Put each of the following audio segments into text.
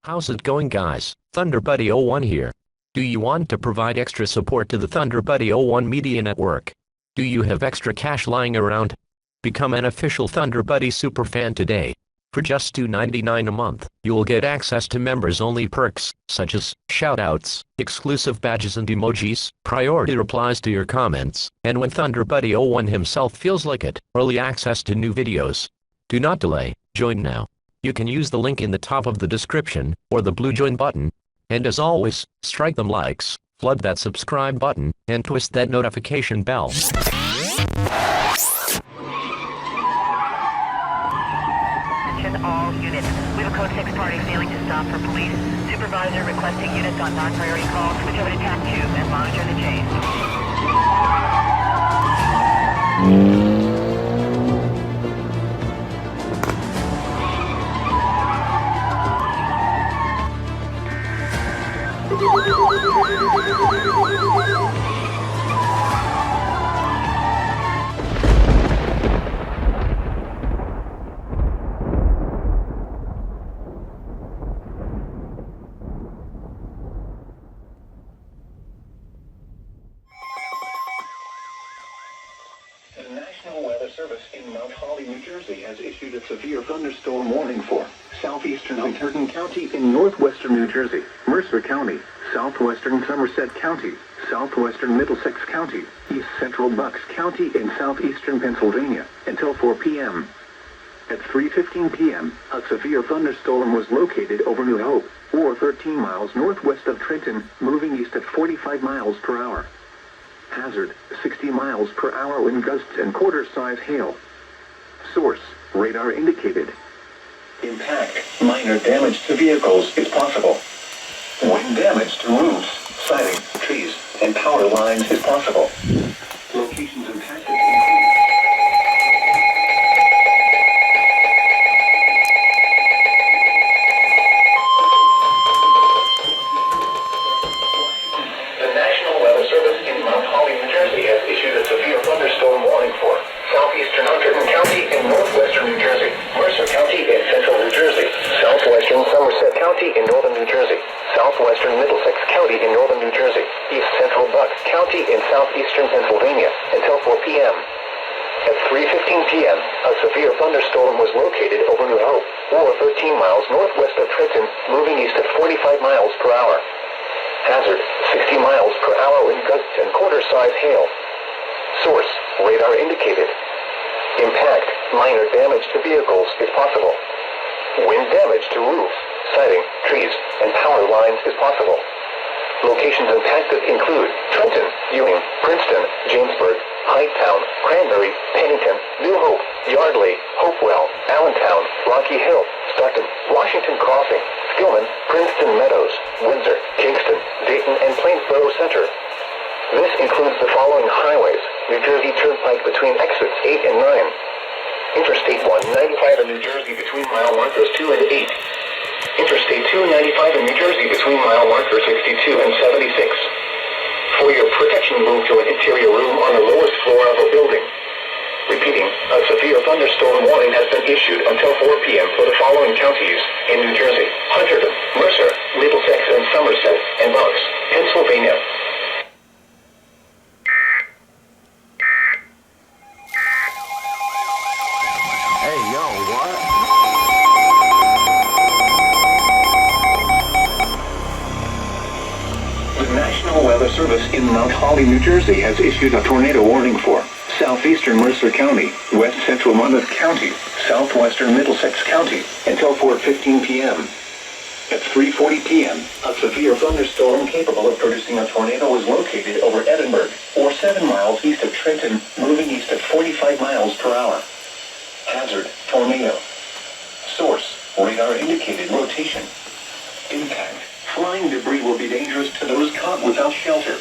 How's it going, guys? ThunderBuddy01 here. Do you want to provide extra support to the ThunderBuddy01 Media Network? Do you have extra cash lying around? Become an official ThunderBuddy superfan today. For just $2.99 a month, you'll get access to members-only perks, such as shoutouts, exclusive badges and emojis, priority replies to your comments, and when ThunderBuddy01 himself feels like it, early access to new videos. Do not delay, join now. You can use the link in the top of the description, or the blue join button. And as always, strike them likes, flood that subscribe button, and twist that notification bell. Attention all units. We have a code 6 party failing to stop for police. Supervisor requesting units on non-priority calls. Switch over to TAC 2 and monitor the chase. The National Weather Service in Mount Holly, New Jersey has issued a severe thunderstorm warning for southeastern Hunterdon County in northwestern New Jersey, Mercer County, southwestern Somerset County, southwestern Middlesex County, east central Bucks County, and southeastern Pennsylvania until 4 p.m. At 3:15 p.m., a severe thunderstorm was located over New Hope, or 13 miles northwest of Trenton, moving east at 45 miles per hour. Hazard, 60 miles per hour wind gusts and quarter-size hail. Source, radar indicated. Impact, minor damage to vehicles is possible. Wind damage to roofs, siding, trees, and power lines is possible. Locations impacted include the National Weather Service in Mount Holly, New Jersey has issued a severe thunderstorm warning for southeastern Hunterdon County in northwestern New Jersey, Mercer County in central New Jersey, southwestern Somerset County in northern New Jersey, southwestern Middlesex County in northern New Jersey, east central Bucks County in southeastern Pennsylvania until 4 p.m. At 3:15 p.m., a severe thunderstorm was located over New Hope, or 13 miles northwest of Trenton, moving east at 45 miles per hour. Hazard, 60 miles per hour wind gusts and quarter-size hail. Source, radar indicated. Impact, minor damage to vehicles is possible. Wind damage to roofs, siding, trees, and power lines is possible. Locations impacted include Trenton, Ewing, Princeton, Jamesburg, Highttown, Cranberry, Pennington, New Hope, Yardley, Hopewell, Allentown, Rocky Hill, Stockton, Washington Crossing, Skillman, Princeton Meadows, Windsor, Kingston, Dayton, and Plainsboro Center. This includes the following highways: New Jersey Turnpike between exits 8 and 9. Interstate 195 in New Jersey between mile markers 2 and 8. Interstate 295 in New Jersey between mile markers 62 and 76. For your protection, move to an interior room on the lowest floor of a building. Repeating, a severe thunderstorm warning has been issued until 4 p.m. for the following counties in New Jersey: Hunterdon, Mercer, Middlesex and Somerset, and Bucks, Pennsylvania. Hey, yo, what? The National Weather Service in Mount Holly, New Jersey has issued a tornado warning for southeastern Mercer County, west central Monmouth County, southwestern Middlesex County until 4:15 p.m. At 3:40 p.m., a severe thunderstorm capable of producing a tornado was located over Edinburgh, or 7 miles east of Trenton, moving east at 45 miles per hour. Hazard, tornado. Source, radar indicated rotation. Impact, flying debris will be dangerous to those caught without shelter.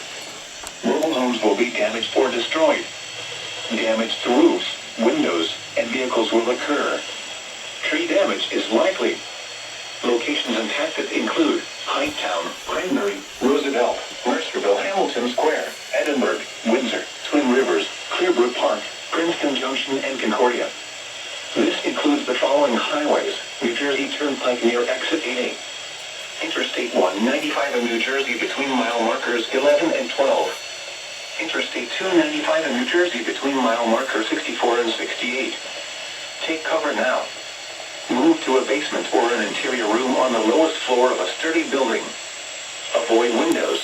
Mobile homes will be damaged or destroyed. Damage to roofs, windows, and vehicles will occur. Tree damage is likely. Locations impacted include Highttown, Cranberry, Roosevelt, Mercerville, Hamilton Square, Edinburgh, Windsor, Twin Rivers, Clearbrook Park, Princeton Junction, and Concordia. This includes the following highways: New Jersey Turnpike near Exit 8A, Interstate 195 in New Jersey between mile markers 11 and 12. Interstate 295 in New Jersey between mile markers 64 and 68. Take cover now. Move to a basement or an interior room on the lowest floor of a sturdy building. Avoid windows.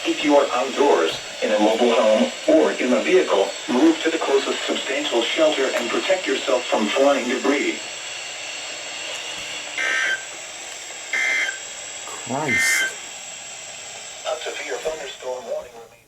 If you are outdoors, in a mobile home, or in a vehicle, move to the closest substantial shelter and protect yourself from flying debris. Christ. A severe thunderstorm warning remains.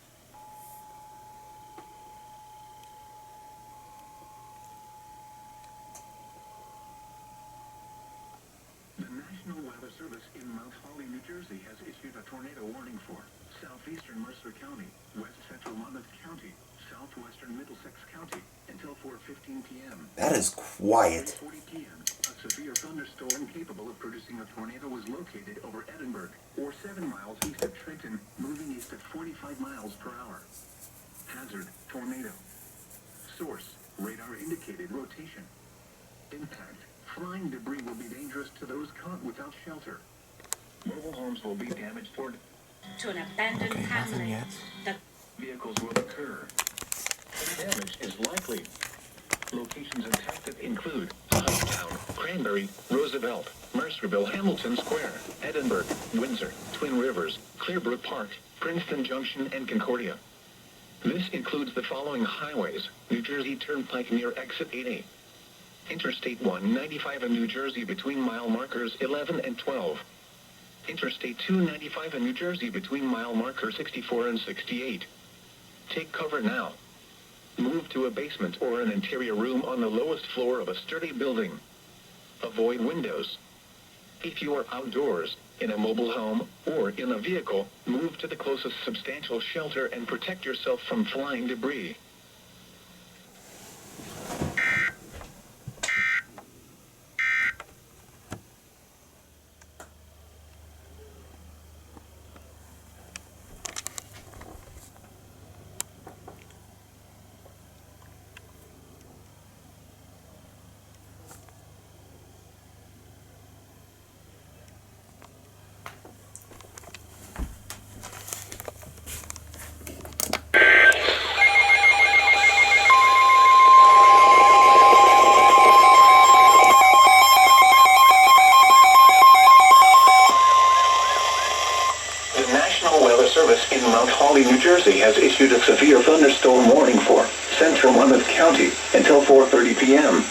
The National Weather Service in Mount Holly, New Jersey has issued a tornado warning for southeastern Mercer County, west central Monmouth County, southwestern Middlesex County, until 4:15 p.m. That is quiet. 3:40 p.m. A severe thunderstorm capable of producing a tornado was located over Edinburgh, or 7 miles east of Trenton, moving east at 45 miles per hour. Hazard, tornado. Source, radar indicated rotation. Impact, flying debris will be dangerous to those caught without shelter. Mobile homes will be damaged or to an abandoned Okay, nothing hamlet. yet. The vehicles will occur. Damage is likely. Locations impacted include Shoutout, Cranberry, Roosevelt, Mercerville, Hamilton Square, Edinburgh, Windsor, Twin Rivers, Clearbrook Park, Princeton Junction, and Concordia. This includes the following highways: New Jersey Turnpike near Exit 8A. Interstate 195 in New Jersey between mile markers 11 and 12. Interstate 295 in New Jersey between mile markers 64 and 68. Take cover now. Move to a basement or an interior room on the lowest floor of a sturdy building. Avoid windows. If you are outdoors, in a mobile home, or in a vehicle, move to the closest substantial shelter and protect yourself from flying debris. Service in Mount Holly, New Jersey has issued a severe thunderstorm warning for central Monmouth County until 4:30 p.m.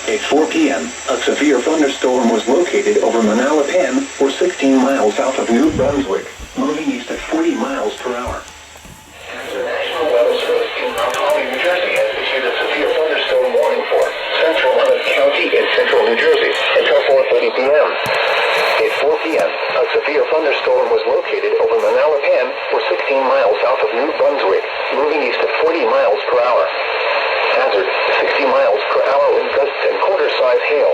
At 4 p.m., a severe thunderstorm was located over Manalapan, or 16 miles south of New Brunswick, moving east at 40 miles per hour. The National Weather Service in Mount Holly, New Jersey has issued a severe thunderstorm warning for central Monmouth County in central New Jersey until 4:30 p.m. At 4 p.m., a severe thunderstorm was located over Manalapan, or 16 miles south of New Brunswick, moving east at 40 miles per hour. Hazard, 60 miles per hour wind gusts and quarter-size hail.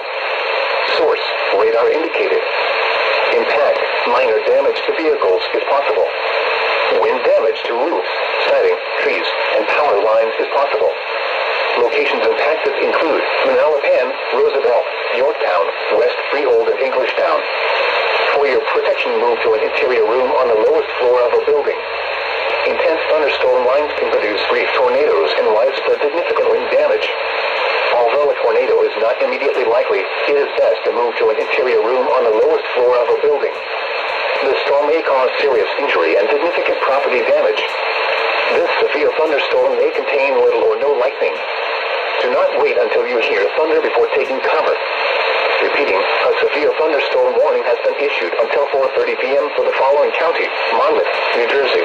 Source, radar indicated. Impact, minor damage to vehicles is possible. Wind damage to roofs, siding, trees, and power lines is possible. Locations impacted include Manalapan, Roosevelt, Yorktown, West Freehold, and Englishtown. For your protection, move to an interior room on the lowest floor of a building. Intense thunderstorm lines can produce brief tornadoes and widespread significant wind damage. Although a tornado is not immediately likely, it is best to move to an interior room on the lowest floor of a building. The storm may cause serious injury and significant property damage. This severe thunderstorm may contain little or no lightning. Do not wait until you hear thunder before taking cover. Repeating, a severe thunderstorm warning has been issued until 4:30 p.m. for the following county: Monmouth, New Jersey.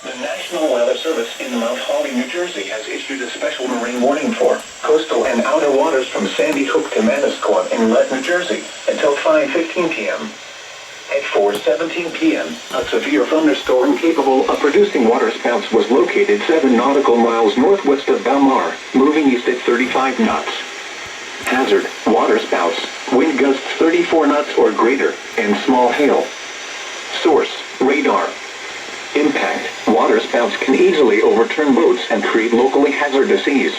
The National Weather Service in Mount Holly, New Jersey has issued a special marine warning for coastal and outer waters from Sandy Hook to Manasquan Inlet, New Jersey, until 5:15 p.m. At 4:17 p.m., a severe thunderstorm capable of producing waterspouts was located 7 nautical miles northwest of Balmar, moving east at 35 knots. Hazard, waterspouts, wind gusts 34 knots or greater, and small hail. Source, radar. Impact, waterspouts can easily overturn boats and create locally hazardous seas.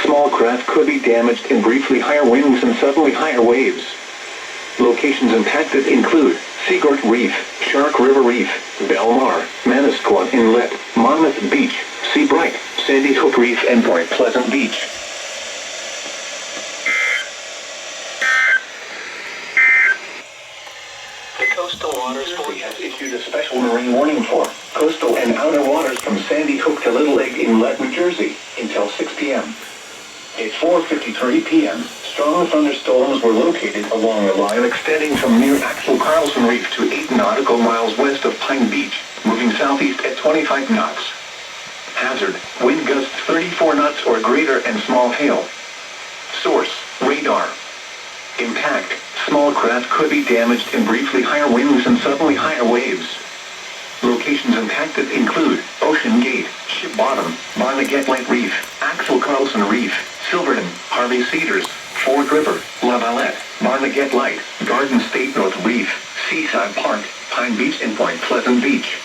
Small Small craft could be damaged in briefly higher winds and suddenly higher waves. Locations impacted include Seagirt Reef, Shark River Reef, Belmar, Manasquan Inlet, Monmouth Beach, Seabright, Sandy Hook Reef, and Point Pleasant Beach. The Coastal Waters Board has issued a special marine warning for coastal and outer waters from Sandy Hook to Little Egg Inlet, New Jersey, until 6 p.m. At 4:53 p.m., strong thunderstorms were located along a line extending from near Axel Carlson Reef to 8 nautical miles west of Pine Beach, moving southeast at 25 knots. Hazard, wind gusts 34 knots or greater and small hail. Source, radar. Impact, small craft could be damaged in briefly higher winds and suddenly higher waves. Locations impacted include Ocean Gate, Ship Bottom, Barnegat Light Reef, Axel Carlson Reef, Silverton, Harvey Cedars, Ford River, La Valette, Barnegat Light, Garden State North Reef, Seaside Park, Pine Beach, and Point Pleasant Beach.